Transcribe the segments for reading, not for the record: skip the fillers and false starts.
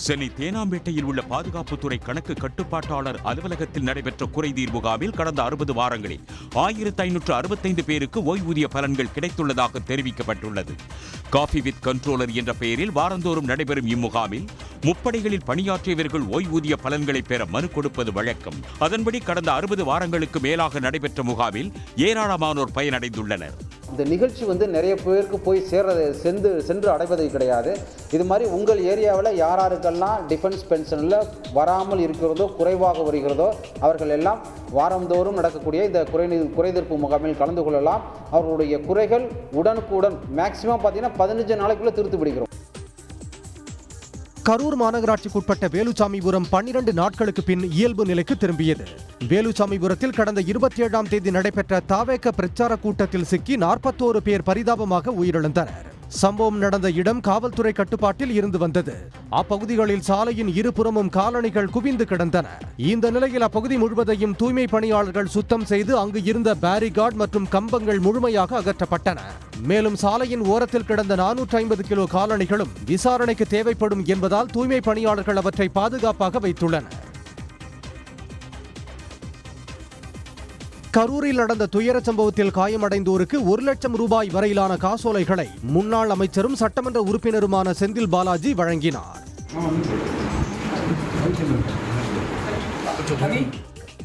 சென்னை தேனாம்பேட்டையில் உள்ள பாதுகாப்புத்துறை கணக்கு கட்டுப்பாட்டாளர் அலுவலகத்தில் நடைபெற்ற குறைதீர் முகாமில் கடந்த 60 வாரங்களில் 1565 பேருக்கு ஓய்வூதிய பலன்கள் கிடைத்துள்ளதாக தெரிவிக்கப்பட்டுள்ளது. காஃபி வித் கண்ட்ரோலர் என்ற பெயரில் வாரந்தோறும் நடைபெறும் இம்முகாமில் முப்படைகளில் பணியாற்றியவர்கள் ஓய்வூதிய பலன்களை பெற மனு கொடுப்பது வழக்கம். அதன்படி கடந்த 60 வாரங்களுக்கு மேலாக நடைபெற்ற முகாமில் ஏராளமானோர் பயனடைந்துள்ளனர். இந்த நிகழ்ச்சி நிறைய பேருக்கு போய் சென்று அடைவதை கிடையாது. இது மாதிரி உங்கள் ஏரியாவில் யாருக்கெல்லாம் டிஃபென்ஸ் பென்ஷனில் வராமல் இருக்கிறதோ, குறைவாக வருகிறதோ, அவர்கள் எல்லாம் வாரந்தோறும் நடக்கக்கூடிய இந்த குறைதீர்ப்பு முகாமில் கலந்து கொள்ளலாம். அவர்களுடைய குறைகள் உடனுக்குடன் மேக்சிமம் பார்த்தீங்கன்னா 15 நாளைக்குள்ளே தீர்த்து பிடிக்கிறோம். கரூர் மாநகராட்சிக்குட்பட்ட வேலுச்சாமிபுரம் 12 நாட்களுக்கு பின் இயல்பு நிலைக்கு திரும்பியது. வேலுச்சாமிபுரத்தில் கடந்த 27ஆம் தேதி நடைபெற்ற தாவேக பிரச்சார கூட்டத்தில் சிக்கி 41 பேர் பரிதாபமாக உயிரிழந்தனர். சம்பவம் நடந்த இடம் காவல்துறை கட்டுப்பாட்டில் இருந்து வந்தது. அப்பகுதிகளில் சாலையின் இருபுறமும் காலணிகள் குவிந்து கிடந்தன. இந்த நிலையில் அப்பகுதி முழுவதையும் தூய்மை பணியாளர்கள் சுத்தம் செய்து அங்கு இருந்த பேரிகார்டு மற்றும் கம்பங்கள் முழுமையாக அகற்றப்பட்டன. மேலும் சாலையின் ஓரத்தில் கிடந்த 450 கிலோ காலணிகளும் விசாரணைக்கு தேவைப்படும் என்பதால் தூய்மை பணியாளர்கள் அவற்றை பாதுகாப்பாக வைத்துள்ளனர். கரூரில் நடந்த துயர சம்பவத்தில் காயமடைந்தோருக்கு 1 லட்சம் ரூபாய் வரையிலான காசோலைகளை முன்னாள் அமைச்சரும் சட்டமன்ற உறுப்பினருமான செந்தில் பாலாஜி வழங்கினார்.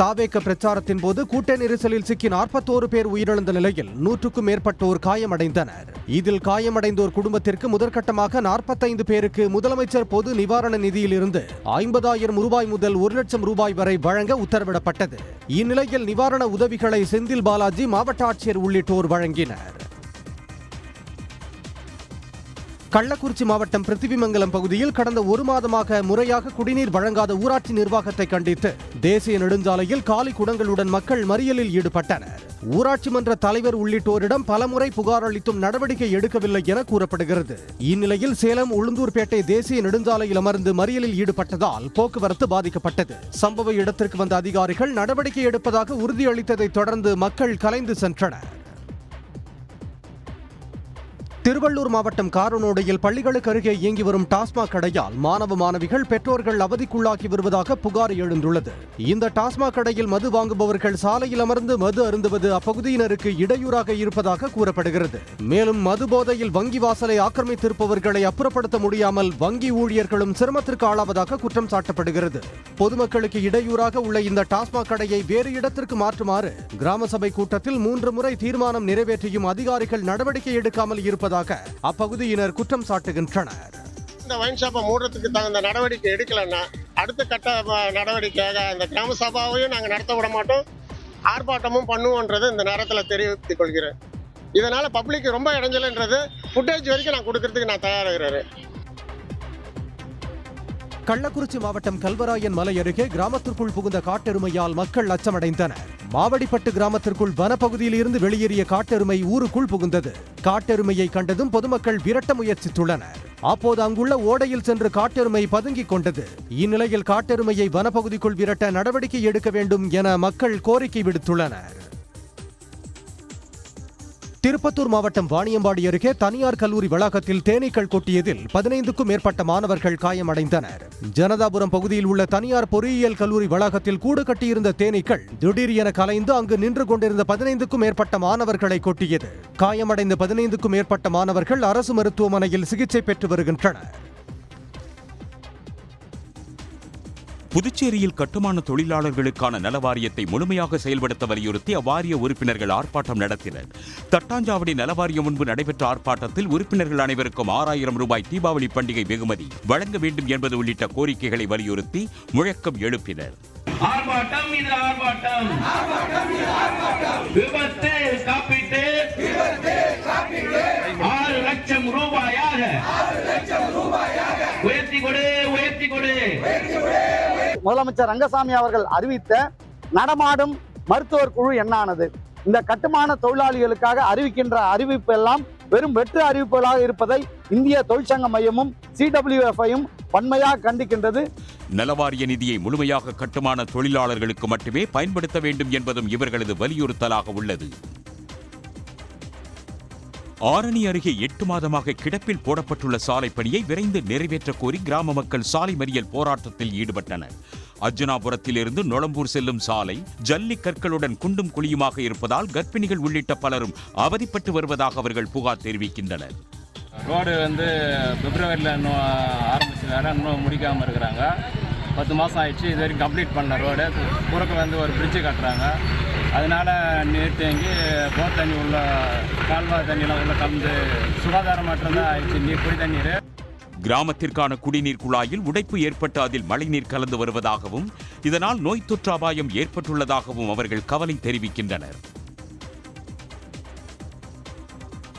தாவேக பிரச்சாரத்தின் போது கூட்ட நெரிசலில் சிக்கி 41 பேர் உயிரிழந்த நிலையில் 100க்கும் மேற்பட்டோர் காயமடைந்தனர். இதில் காயமடைந்தோர் குடும்பத்திற்கு முதற்கட்டமாக 45 பேருக்கு முதலமைச்சர் பொது நிவாரண நிதியில் இருந்து 50,000 ரூபாய் முதல் 1 லட்சம் ரூபாய் வரை வழங்க உத்தரவிடப்பட்டது. இந்நிலையில் நிவாரண உதவிகளை செந்தில் பாலாஜி, மாவட்ட ஆட்சியர் உள்ளிட்டோர் வழங்கினர். கள்ளக்குறிச்சி மாவட்டம் பிருத்திவிமங்கலம் பகுதியில் கடந்த 1 மாதமாக முறையாக குடிநீர் வழங்காத ஊராட்சி நிர்வாகத்தை கண்டித்து தேசிய நெடுஞ்சாலையில் காலி குடங்களுடன் மக்கள் மறியலில் ஈடுபட்டனர். ஊராட்சி மன்ற தலைவர் உள்ளிட்டோரிடம் பலமுறை புகார் அளித்தும் நடவடிக்கை எடுக்கவில்லை என கூறப்படுகிறது. இந்நிலையில் சேலம் உளுந்தூர்பேட்டை தேசிய நெடுஞ்சாலையில் அமர்ந்து மறியலில் ஈடுபட்டதால் போக்குவரத்து பாதிக்கப்பட்டது. சம்பவ இடத்திற்கு வந்த அதிகாரிகள் நடவடிக்கை எடுப்பதாக உறுதியளித்ததை தொடர்ந்து மக்கள் கலைந்து சென்றனர். திருவள்ளூர் மாவட்டம் காரனோடையில் பள்ளிகளுக்கு அருகே இயங்கி வரும் டாஸ்மாக் கடையால் மாணவ மாணவிகள், பெற்றோர்கள் அவதிக்குள்ளாகி வருவதாக புகார் எழுந்துள்ளது. இந்த டாஸ்மாக் கடையில் மது வாங்குபவர்கள் சாலையில் அமர்ந்து மது அருந்துவது அப்பகுதியினருக்கு இடையூறாக இருப்பதாக கூறப்படுகிறது. மேலும் மது போதையில் வங்கி வாசலை ஆக்கிரமித்திருப்பவர்களை அப்புறப்படுத்த முடியாமல் வங்கி ஊழியர்களும் சிரமத்திற்கு ஆளாவதாக குற்றம் சாட்டப்படுகிறது. பொதுமக்களுக்கு இடையூறாக உள்ள இந்த டாஸ்மாக் கடையை வேறு இடத்திற்கு மாற்றுமாறு கிராம சபை கூட்டத்தில் 3 முறை தீர்மானம் நிறைவேற்றியும் அதிகாரிகள் நடவடிக்கை எடுக்காமல் இருப்பதாக அப்பகுதியினர் குற்றம் சாட்டுகின்றனர். இந்த வைன் ஷாப்பை மூடுறதுக்கு தகுந்த நடவடிக்கை எடுக்கலன்னா அடுத்த கட்ட நடவடிக்கையாக இந்த கிராம சபாவையும் நாங்கள் நடத்த விட மாட்டோம், ஆர்ப்பாட்டமும் பண்ணுவோன்றது இந்த நேரத்தில் தெரிவித்துக் கொள்கிறேன். இதனால பப்ளிக் ரொம்ப இடைஞ்சல்ன்றது ஃபுட்டேஜ் வரைக்கும் நான் கொடுக்கறதுக்கு நான் தயாராகிறேன். கள்ளக்குறிச்சி மாவட்டம் கல்வராயன் மலை அருகே கிராமத்திற்குள் புகுந்த காட்டெருமையால் மக்கள் அச்சமடைந்தனர். மாவடிப்பட்டு கிராமத்திற்குள் வனப்பகுதியில் இருந்து வெளியேறிய காட்டெருமை ஊருக்குள் புகுந்தது. காட்டெருமையை கண்டதும் பொதுமக்கள் விரட்ட முயற்சித்துள்ளனர். அப்போது அங்குள்ள ஓடையில் சென்று காட்டெருமை பதுங்கிக் கொண்டது. இந்நிலையில் காட்டெருமையை வனப்பகுதிக்குள் விரட்ட நடவடிக்கை எடுக்க வேண்டும் என மக்கள் கோரிக்கை விடுத்துள்ளனர். திருப்பத்தூர் மாவட்டம் வாணியம்பாடி அருகே தனியார் கல்லூரி வளாகத்தில் தேனீக்கள் கொட்டியதில் 15க்கும் மேற்பட்ட மாணவர்கள் காயமடைந்தனர். ஜனதாபுரம் பகுதியில் உள்ள தனியார் பொறியியல் கல்லூரி வளாகத்தில் கூடு கட்டியிருந்த தேனீக்கள் திடீர் என கலைந்து அங்கு நின்று கொண்டிருந்த 15க்கும் மேற்பட்ட மாணவர்களை கொட்டியது. காயமடைந்த 15க்கும் மேற்பட்ட மாணவர்கள் அரசு மருத்துவமனையில் சிகிச்சை பெற்று வருகின்றனர். புதுச்சேரியில் கட்டுமான தொழிலாளர்களுக்கான நல வாரியத்தை முழுமையாக செயல்படுத்த வலியுறுத்தி அவ்வாரிய உறுப்பினர்கள் ஆர்ப்பாட்டம் நடத்தினர். தட்டாஞ்சாவடி நலவாரியம் முன்பு நடைபெற்ற ஆர்ப்பாட்டத்தில் உறுப்பினர்கள் அனைவருக்கும் 6,000 ரூபாய் தீபாவளி பண்டிகை வெகுமதி வழங்க வேண்டும் என்பது உள்ளிட்ட கோரிக்கைகளை வலியுறுத்தி முழக்கம் எழுப்பினர். விபத்து காப்பீட்டு 6 லட்சம் ரூபாயாக உயர்த்தி கொடு. முதலமைச்சர் ரங்கசாமி அவர்கள் அறிவித்த நடமாடும் மருத்துவர் குழு என்னானது? இந்த கட்டுமான தொழிலாளிகளுக்காக அறிவிக்கின்ற அறிவிப்பு எல்லாம் வெறும் வெற்று அறிவிப்புகளாக இருப்பதை இந்திய தொழிற்சங்க மையமும் CWF-ஐயும் வன்மையாக கண்டிக்கின்றது. நலவாரிய நிதியை முழுமையாக கட்டுமான தொழிலாளர்களுக்கு மட்டுமே பயன்படுத்த வேண்டும் என்பதும் இவர்களது வலியுறுத்தலாக உள்ளது. ஆரணி அருகே 8 மாதமாக கிடப்பில் போடப்பட்டுள்ள சாலை பணியை விரைந்து நிறைவேற்ற கோரி கிராம மக்கள் சாலை மறியல் போராட்டத்தில் ஈடுபட்டனர். அர்ஜுனாபுரத்திலிருந்து நொளம்பூர் செல்லும் சாலை ஜல்லி கற்களுடன் குண்டும் குழியுமாக இருப்பதால் கர்ப்பிணிகள் உள்ளிட்ட பலரும் அவதிப்பட்டு வருவதாக அவர்கள் புகார் தெரிவிக்கின்றனர். ரோடு பிப்ரவரியில் இன்னும் ஆரம்பிச்சதால இன்னும் முடிக்காமல் இருக்கிறாங்க. 10 மாதம் ஆயிடுச்சு, இது வரைக்கும் கம்ப்ளீட் பண்ண ரோடு. குறுக்க ஒரு பிரிட்ஜு கட்டுறாங்க. அதனால நீர் தேங்கி போர் தண்ணி உள்ள கால்வாய் தண்ணியெலாம் உள்ள கலந்து சுகாதாரமற்றதாக ஆயிடுச்சு நீர், குடி தண்ணீர். கிராமத்திற்கான குடிநீர் குழாயில் உடைப்பு ஏற்பட்டு அதில் மழைநீர் கலந்து வருவதாகவும் இதனால் நோய் தொற்று அபாயம் ஏற்பட்டுள்ளதாகவும் அவர்கள் கவலை தெரிவிக்கின்றனர்.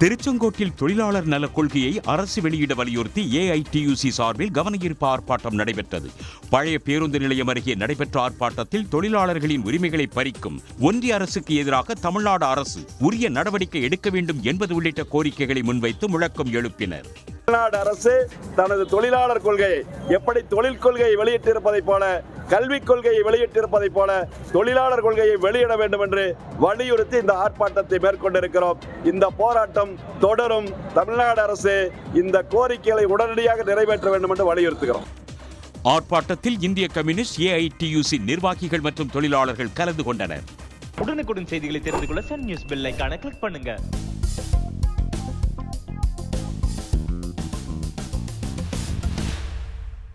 திருச்செங்கோட்டில் தொழிலாளர் நல கொள்கையை அரசு வெளியிட வலியுறுத்தி AITUC சார்பில் கவனஈர்ப்பு ஆர்ப்பாட்டம் நடைபெற்றது. பழைய பேருந்து நிலையம் அருகே நடைபெற்ற ஆர்ப்பாட்டத்தில் தொழிலாளர்களின் உரிமைகளை பறிக்கும் ஒன்றிய அரசுக்கு எதிராக தமிழ்நாடு அரசு உரிய நடவடிக்கை எடுக்க வேண்டும் என்பது உள்ளிட்ட கோரிக்கைகளை முன்வைத்து முழக்கம் எழுப்பினர். தமிழ்நாடு அரசு தனது தொழிலாளர் கொள்கையை எப்படி தொழில் கொள்கையை வெளியிட்டிருப்பதை போல, கல்விக் கொள்கையை வெளியிட்டிருப்பதை போல தொழிலாளர் கொள்கையை வெளியிட வேண்டும் என்று வலியுறுத்தி இந்த ஆர்ப்பாட்டத்தை மேற்கொண்டிருக்கிறோம். இந்த போராட்டம் தொடரும். தமிழ்நாடு அரசு இந்த கோரிக்கைகளை உடனடியாக நிறைவேற்ற வேண்டும் என்று வலியுறுத்துகிறோம். ஆர்ப்பாட்டத்தில் இந்திய கம்யூனிஸ்ட், AITUC நிர்வாகிகள் மற்றும் தொழிலாளர்கள் கலந்து கொண்டனர். உடனுக்குடன் செய்திகளை தெரிந்து கொள்ள சன் நியூஸ் பெல் ஐகானை கிளிக் பண்ணுங்க.